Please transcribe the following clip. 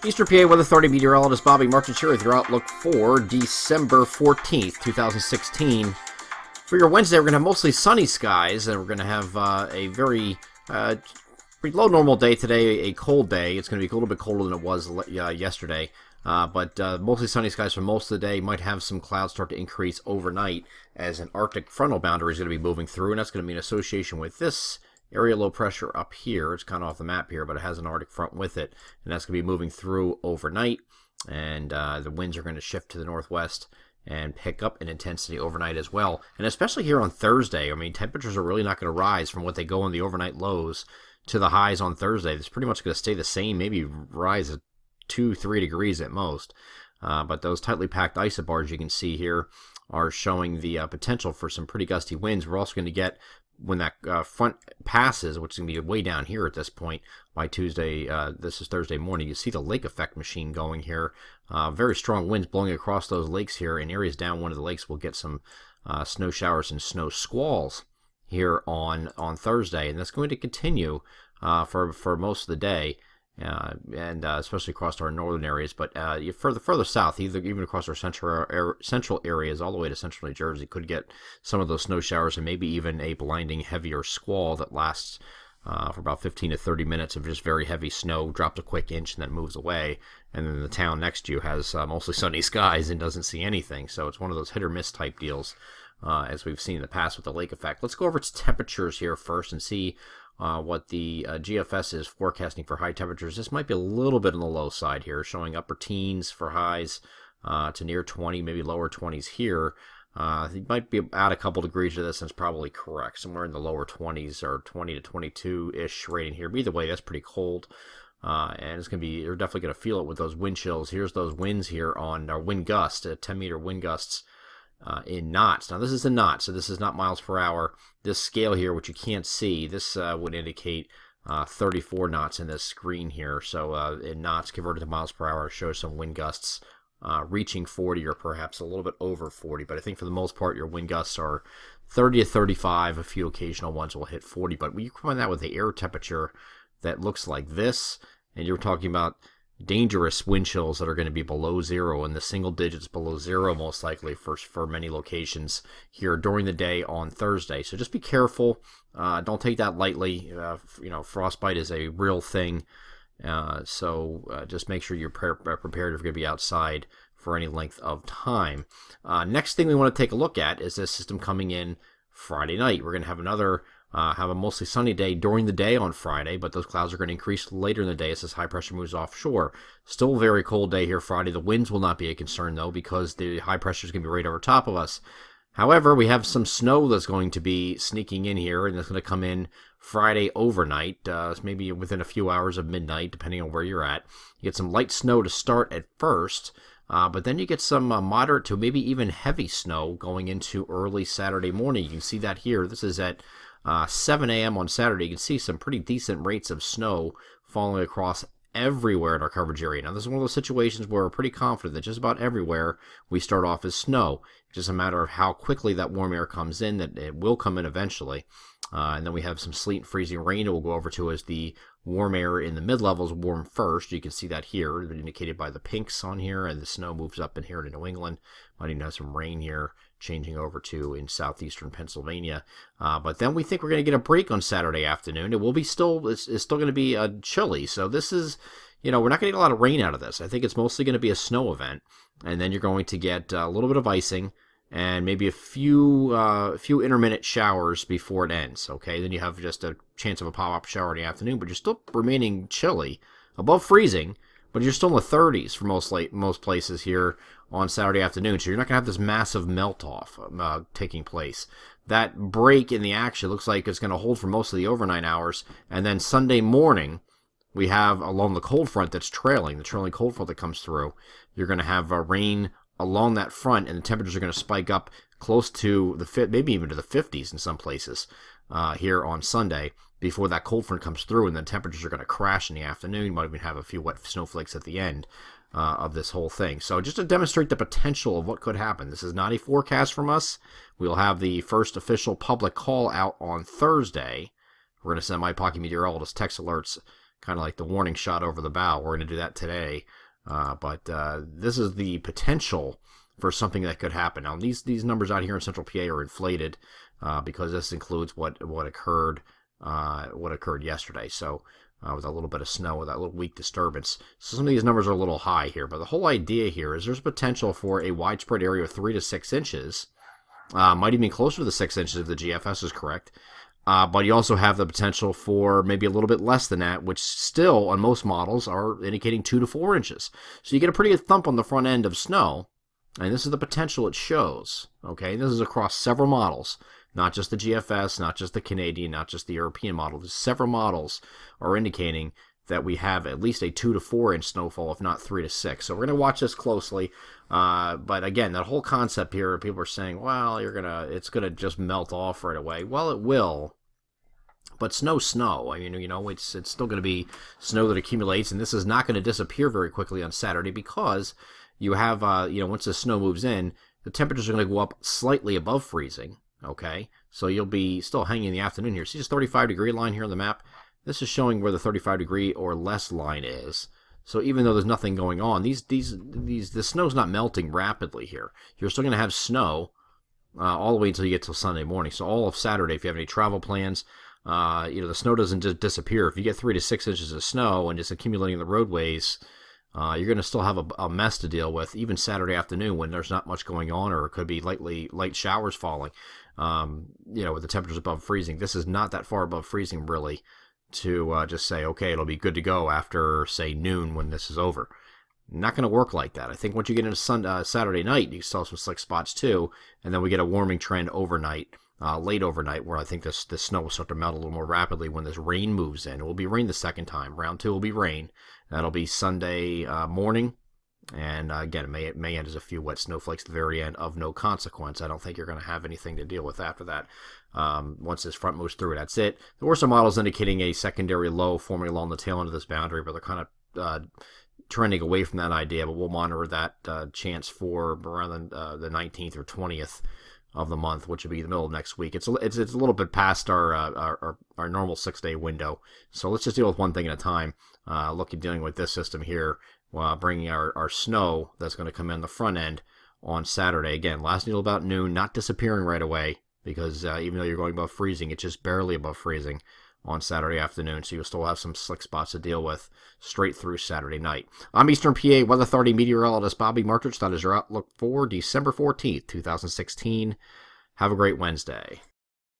Eastern PA Weather Authority meteorologist Bobby Martins here with your outlook for December 14th, 2016. For your Wednesday, we're going to have mostly sunny skies, and we're going to have a very below normal day today, a cold day. It's going to be a little bit colder than it was yesterday, but mostly sunny skies for most of the day. Might have some clouds start to increase overnight as an Arctic frontal boundary is going to be moving through, and that's going to be in association with this area low pressure up here. It's kind of off the map here, but it has an Arctic front with it, and that's going to be moving through overnight, and the winds are going to shift to the northwest and pick up in intensity overnight as well. And especially here on Thursday, I mean, temperatures are really not going to rise from what they go in the overnight lows to the highs on Thursday. It's pretty much going to stay the same, maybe rise 2-3 degrees at most. But those tightly packed isobars you can see here are showing the potential for some pretty gusty winds. We're also going to get, when that front passes, which is going to be way down here at this point by Tuesday, this is Thursday morning, you see the lake effect machine going here. Very strong winds blowing across those lakes here, and areas down one of the lakes will get some snow showers and snow squalls here on Thursday, and that's going to continue for most of the day. And especially across our northern areas, but further south, even across our central areas, all the way to central New Jersey, could get some of those snow showers and maybe even a blinding heavier squall that lasts for about 15 to 30 minutes of just very heavy snow, drops a quick inch and then moves away, and then the town next to you has mostly sunny skies and doesn't see anything. So it's one of those hit or miss type deals, as we've seen in the past with the lake effect. Let's go over its temperatures here first and see what the GFS is forecasting for high temperatures. This might be a little bit on the low side here, showing upper teens for highs to near 20, maybe lower 20s here. It might be add a couple degrees to this, and it's probably correct. Somewhere in the lower 20s or 20 to 22-ish rating here. But either way, that's pretty cold. And it's going to be, you're definitely going to feel it with those wind chills. Here's those winds here on our wind gusts, 10-meter wind gusts. In knots. Now this is in knots, so this is not miles per hour. This scale here, which you can't see, this would indicate 34 knots in this screen here. So in knots converted to miles per hour shows some wind gusts reaching 40 or perhaps a little bit over 40. But I think for the most part your wind gusts are 30 to 35. A few occasional ones will hit 40. But when you combine that with the air temperature that looks like this, and you're talking about dangerous wind chills that are going to be below zero, in the single digits below zero most likely for many locations here during the day on Thursday. So just be careful. Don't take that lightly. Frostbite is a real thing. So just make sure you're prepared if you're going to be outside for any length of time. Next thing we want to take a look at is this system coming in Friday night. We're going to have have a mostly sunny day during the day on Friday, but those clouds are going to increase later in the day as this high pressure moves offshore. Still a very cold day here Friday. The winds will not be a concern, though, because the high pressure is going to be right over top of us. However, we have some snow that's going to be sneaking in here, and it's going to come in Friday overnight, maybe within a few hours of midnight, depending on where you're at. You get some light snow to start at first, but then you get some moderate to maybe even heavy snow going into early Saturday morning. You can see that here. This is at 7 a.m. on Saturday. You can see some pretty decent rates of snow falling across everywhere in our coverage area. Now, this is one of those situations where we're pretty confident that just about everywhere we start off as snow. It's just a matter of how quickly that warm air comes in, that it will come in eventually. And then we have some sleet and freezing rain that we'll go over to as the warm air in the mid-levels warm first. You can see that here, indicated by the pinks on here, and the snow moves up in here to New England. Might even have some rain here changing over to in southeastern Pennsylvania. But then we think we're going to get a break on Saturday afternoon. It will be it's still going to be chilly. So this is, we're not going to get a lot of rain out of this. I think it's mostly going to be a snow event. And then you're going to get a little bit of icing and maybe a few intermittent showers before it ends. Okay, then you have just a chance of a pop-up shower in the afternoon, but you're still remaining chilly, above freezing, but you're still in the 30s for most places here on Saturday afternoon. So you're not going to have this massive melt-off taking place. That break in the action looks like it's going to hold for most of the overnight hours, and then Sunday morning we have along the cold front that's trailing, the trailing cold front that comes through. You're going to have rain along that front, and the temperatures are going to spike up close to maybe even to the 50s in some places here on Sunday before that cold front comes through, and then temperatures are going to crash in the afternoon. You might even have a few wet snowflakes at the end of this whole thing. So just to demonstrate the potential of what could happen, this is not a forecast from us. We'll have the first official public call out on Thursday. We're going to send my Pocket Meteorologist text alerts kind of like the warning shot over the bow. We're going to do that today. But this is the potential for something that could happen. Now, these numbers out here in Central PA are inflated because this includes what occurred yesterday. So with a little bit of snow, with that little weak disturbance. So some of these numbers are a little high here. But the whole idea here is there's potential for a widespread area of 3 to 6 inches. Might even be closer to the 6 inches if the GFS is correct. But you also have the potential for maybe a little bit less than that, which still, on most models, are indicating 2 to 4 inches. So you get a pretty good thump on the front end of snow, and this is the potential it shows. Okay, this is across several models, not just the GFS, not just the Canadian, not just the European model. There's several models are indicating that we have at least a 2 to 4 inch snowfall, if not 3 to 6. So we're going to watch this closely. But again, that whole concept here, people are saying, well, it's gonna just melt off right away. Well, it will. But snow. I mean, it's still going to be snow that accumulates, and this is not going to disappear very quickly on Saturday because you have, once the snow moves in, the temperatures are going to go up slightly above freezing. Okay, so you'll be still hanging in the afternoon here. See this 35-degree line here on the map? This is showing where the 35-degree or less line is. So even though there's nothing going on, the snow's not melting rapidly here. You're still going to have snow all the way until you get till Sunday morning. So all of Saturday, if you have any travel plans, the snow doesn't just disappear. If you get 3 to 6 inches of snow and it's accumulating in the roadways, you're going to still have a mess to deal with, even Saturday afternoon when there's not much going on, or it could be light showers falling. With the temperatures above freezing. This is not that far above freezing, really, to just say, okay, it'll be good to go after, say, noon when this is over. Not going to work like that. I think once you get into Saturday night, you still have some slick spots too, and then we get a warming trend overnight, late overnight, where I think this snow will start to melt a little more rapidly when this rain moves in. It will be rain the second time. Round 2 will be rain. That'll be Sunday morning. And again, it may end as a few wet snowflakes at the very end of no consequence. I don't think you're going to have anything to deal with after that. Once this front moves through, that's it. There were some models indicating a secondary low forming along the tail end of this boundary, but they're kind of trending away from that idea. But we'll monitor that chance for around the 19th or 20th of the month, which will be the middle of next week. It's a little bit past our normal 6-day window. So let's just deal with one thing at a time. Dealing with this system here. Bringing our snow that's going to come in the front end on Saturday. Again, lasting until about noon, not disappearing right away, because even though you're going above freezing, it's just barely above freezing on Saturday afternoon, so you'll still have some slick spots to deal with straight through Saturday night. I'm Eastern PA Weather Authority meteorologist Bobby Martich. That is your outlook for December 14th, 2016. Have a great Wednesday.